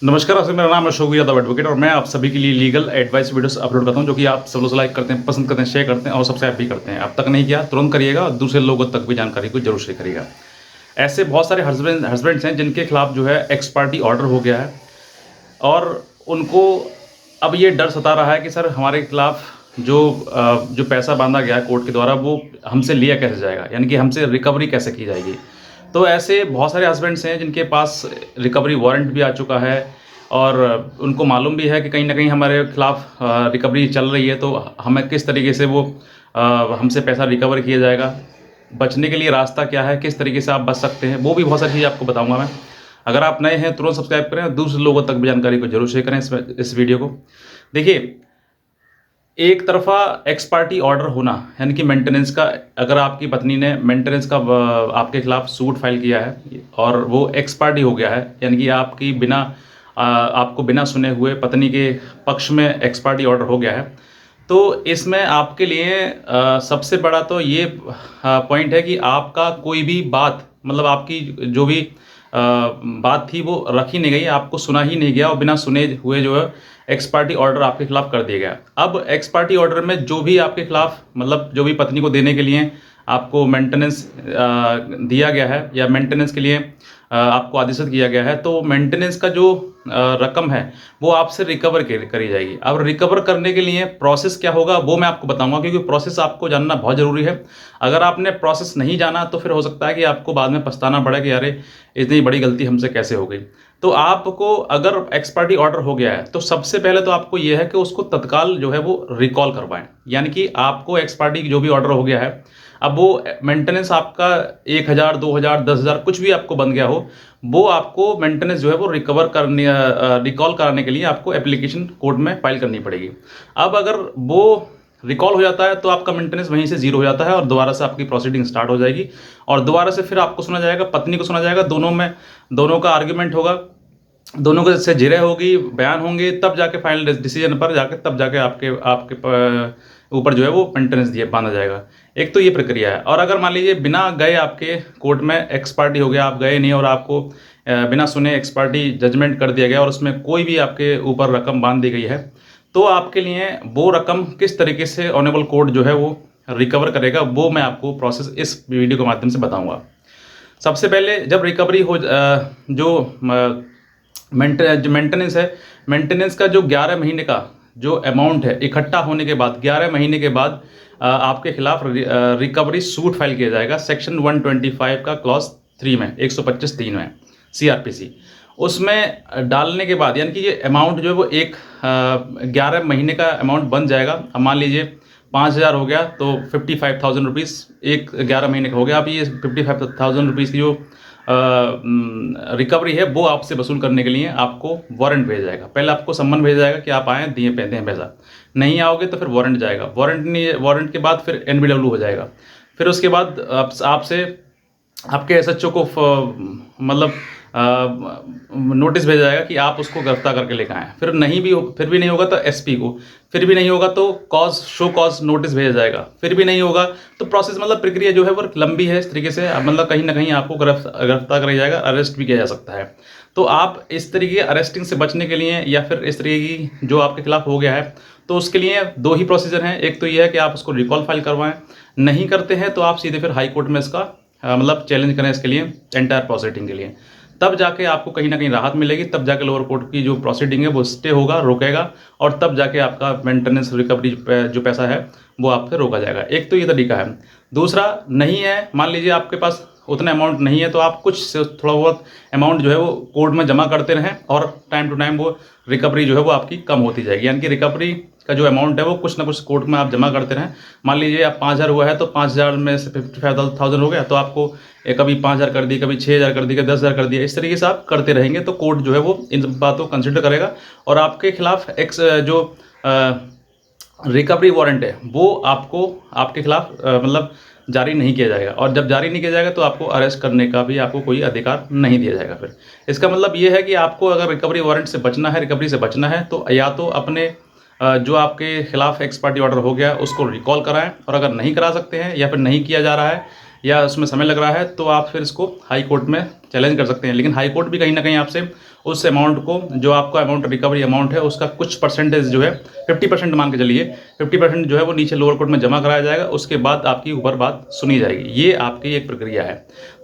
नमस्कार, आपसे मेरा नाम है अशोक यादव एडवोकेट और मैं आप सभी के लिए लीगल एडवाइस वीडियोस अपलोड करता हूं जो कि आप सब लोग लाइक करते हैं, पसंद करते हैं, शेयर करते हैं और सब्सक्राइब भी करते हैं। अब तक नहीं किया तुरंत करिएगा और दूसरे लोगों तक भी जानकारी को जरूर शेयर करिएगा। ऐसे बहुत सारे हस्बैंड्स हैं जिनके खिलाफ जो है एक्स पार्टी ऑर्डर हो गया है और उनको अब ये डर सता रहा है कि सर हमारे खिलाफ जो पैसा बांधा गया है कोर्ट के द्वारा वो हमसे लिया कैसे जाएगा, यानी कि हमसे रिकवरी कैसे की जाएगी। तो ऐसे बहुत सारे हस्बैंड्स हैं जिनके पास रिकवरी वारंट भी आ चुका है और उनको मालूम भी है कि कहीं ना कहीं हमारे खिलाफ रिकवरी चल रही है, तो हमें किस तरीके से वो हमसे पैसा रिकवर किया जाएगा, बचने के लिए रास्ता क्या है, किस तरीके से आप बच सकते हैं, वो भी बहुत सारी चीज़ आपको बताऊंगा मैं। अगर आप नए हैं तुरंत सब्सक्राइब करें और दूसरे लोगों तक भी जानकारी को जरूर शेयर करें इस वीडियो को। देखिए, एक तरफा एक्स पार्टी ऑर्डर होना यानी कि मेंटेनेंस का, अगर आपकी पत्नी ने मेंटेनेंस का आपके खिलाफ सूट फाइल किया है और वो एक्स पार्टी हो गया है, यानी कि आपको बिना सुने हुए पत्नी के पक्ष में एक्स पार्टी ऑर्डर हो गया है, तो इसमें आपके लिए सबसे बड़ा तो ये पॉइंट है कि आपका कोई भी बात, मतलब आपकी जो भी बात थी वो रखी नहीं गई, आपको सुना ही नहीं गया और बिना सुने हुए जो है एक्स पार्टी ऑर्डर आपके खिलाफ कर दिया गया। अब एक्स पार्टी ऑर्डर में जो भी आपके खिलाफ, मतलब जो भी पत्नी को देने के लिए आपको मेंटेनेंस दिया गया है या मेंटेनेंस के लिए आपको आदेशित किया गया है, तो मेंटेनेंस का जो रकम है वो आपसे रिकवर करी जाएगी। अब रिकवर करने के लिए प्रोसेस क्या होगा वो मैं आपको बताऊंगा, क्योंकि प्रोसेस आपको जानना बहुत ज़रूरी है। अगर आपने प्रोसेस नहीं जाना तो फिर हो सकता है कि आपको बाद में पछताना पड़े कि अरे इतनी बड़ी गलती हमसे कैसे हो गई। तो आपको अगर एक्स पार्टी ऑर्डर हो गया है तो सबसे पहले तो आपको यह है कि उसको तत्काल जो है वो रिकॉल करवाएं, यानी कि आपको एक्स पार्टी जो भी ऑर्डर हो गया है, अब वो मेंटेनेंस आपका 1,000, 2,000, 10,000 कुछ भी आपको बन गया हो, वो आपको मेंटेनेंस जो है वो रिकॉल कराने के लिए आपको एप्लीकेशन कोर्ट में फाइल करनी पड़ेगी। अब अगर वो रिकॉल हो जाता है तो आपका मेंटेनेंस वहीं से जीरो हो जाता है और दोबारा से आपकी प्रोसीडिंग स्टार्ट हो जाएगी और दोबारा से फिर आपको सुना जाएगा, पत्नी को सुना जाएगा, दोनों का आर्ग्यूमेंट होगा, दोनों के से जिरह होगी, बयान होंगे, तब जाके फाइनल डिसीजन पर जाके तब जाके आपके आपके ऊपर जो है वो मेंटेनेंस दिए बांधा जाएगा। एक तो ये प्रक्रिया है। और अगर मान लीजिए बिना गए आपके कोर्ट में एक्स पार्टी हो गया, आप गए नहीं और आपको बिना सुने एक्स पार्टी जजमेंट कर दिया गया और उसमें कोई भी आपके ऊपर रकम बांध दी गई है, तो आपके लिए वो रकम किस तरीके से ऑनरेबल कोर्ट जो है वो रिकवर करेगा वो मैं आपको प्रोसेस इस वीडियो के माध्यम से बताऊंगा। सबसे पहले जब रिकवरी हो जो मेंटेनेंस है, मेंटेनेंस का जो 11 महीने का जो अमाउंट है इकट्ठा होने के बाद 11 महीने के बाद आपके खिलाफ रिकवरी सूट फाइल किया जाएगा सेक्शन 125 का क्लॉज 3 में 125(3) में CRPC उसमें डालने के बाद, यानी कि ये अमाउंट जो है वो 11 महीने का अमाउंट बन जाएगा। अब मान लीजिए 5,000 हो गया तो 55,000 रुपीज़ एक 11 महीने का हो गया। अब ये 55,000 रुपीज़ की जो रिकवरी है वो आपसे वसूल करने के लिए आपको वारंट भेजा जाएगा। पहले आपको सम्मन भेजा जाएगा कि आप आएँ, दिए दें पैसा, नहीं आओगे तो फिर वारंट जाएगा, वारंट के बाद फिर NBW हो जाएगा, फिर उसके बाद आपसे आपके SHO को मतलब नोटिस भेजा जाएगा कि आप उसको गिरफ्तार करके लेकर आएँ। फिर भी नहीं होगा तो SP को, फिर भी नहीं होगा तो शो कॉज नोटिस भेजा जाएगा, फिर भी नहीं होगा तो प्रोसेस, मतलब प्रक्रिया जो है वो लंबी है। इस तरीके से मतलब कहीं ना कहीं आपको गिरफ्तार किया जाएगा, अरेस्ट भी किया जा सकता है। तो आप इस तरीके अरेस्टिंग से बचने के लिए या फिर इस तरीके की जो आपके खिलाफ हो गया है, तो उसके लिए दो ही प्रोसीजर हैं। एक तो ये है कि आप उसको रिकॉल फाइल करवाएं, नहीं करते हैं तो आप सीधे फिर हाई कोर्ट में इसका मतलब चैलेंज करें इसके लिए एंटायर प्रोसीडिंग के लिए, तब जाके आपको कहीं ना कहीं राहत मिलेगी, तब जाके लोअर कोर्ट की जो प्रोसीडिंग है वो स्टे होगा, रोकेगा और तब जाके आपका मेंटेनेंस रिकवरी जो पैसा है वो आपसे रोका जाएगा। एक तो ये तरीका है। दूसरा, नहीं है, मान लीजिए आपके पास उतना अमाउंट नहीं है तो आप कुछ थोड़ा बहुत अमाउंट जो है वो कोर्ट में जमा करते रहें और टाइम टू टाइम वो रिकवरी जो है वो आपकी कम होती जाएगी, यानी कि रिकवरी का जो अमाउंट है वो कुछ ना कुछ कोर्ट में आप जमा करते रहें। मान लीजिए आप 5,000 हुआ है तो 5,000 में से 55,000 हो गया तो आपको कभी 5,000 कर दी, कभी 6,000 कर दी, कभी 10,000 कर दिया, इस तरीके से आप करते रहेंगे तो कोर्ट जो है वो इन बातों को कंसिडर करेगा और आपके खिलाफ जो रिकवरी वारंट है वो आपको आपके खिलाफ मतलब जारी नहीं किया जाएगा। और जब जारी नहीं किया जाएगा तो आपको अरेस्ट करने का भी आपको कोई अधिकार नहीं दिया जाएगा। फिर इसका मतलब ये है कि आपको अगर रिकवरी वारंट से बचना है, रिकवरी से बचना है, तो या तो अपने जो आपके खिलाफ एक्स पार्टी ऑर्डर हो गया उसको रिकॉल कराएं, और अगर नहीं करा सकते हैं या फिर नहीं किया जा रहा है या उसमें समय लग रहा है तो आप फिर इसको हाई कोर्ट में चैलेंज कर सकते हैं। लेकिन हाई कोर्ट भी कहीं ना कहीं आपसे उस अमाउंट को, जो आपका अमाउंट रिकवरी अमाउंट है, उसका कुछ परसेंटेज जो है 50% मान के चलिए, 50% जो है वो नीचे लोअर कोर्ट में जमा कराया जाएगा, उसके बाद आपकी ऊपर बात सुनी जाएगी। ये आपकी एक प्रक्रिया है।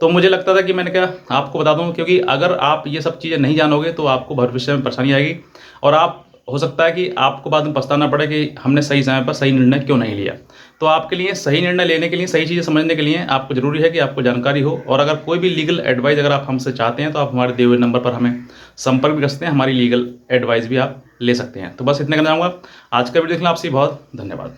तो मुझे लगता था कि मैंने कहा आपको बता दूं, क्योंकि अगर आप ये सब चीज़ें नहीं जानोगे तो आपको भविष्य में परेशानी आएगी और आप हो सकता है कि आपको बाद में पछताना पड़े कि हमने सही समय पर सही निर्णय क्यों नहीं लिया। तो आपके लिए सही निर्णय लेने के लिए, सही चीज़ें समझने के लिए आपको ज़रूरी है कि आपको जानकारी हो। और अगर कोई भी लीगल एडवाइस अगर आप हमसे चाहते हैं तो आप हमारे दिए हुए नंबर पर हमें संपर्क भी कर सकते हैं, हमारी लीगल एडवाइस भी आप ले सकते हैं। तो बस इतने कहना चाहूँगा। आज का वीडियो देखने आपसे बहुत धन्यवाद।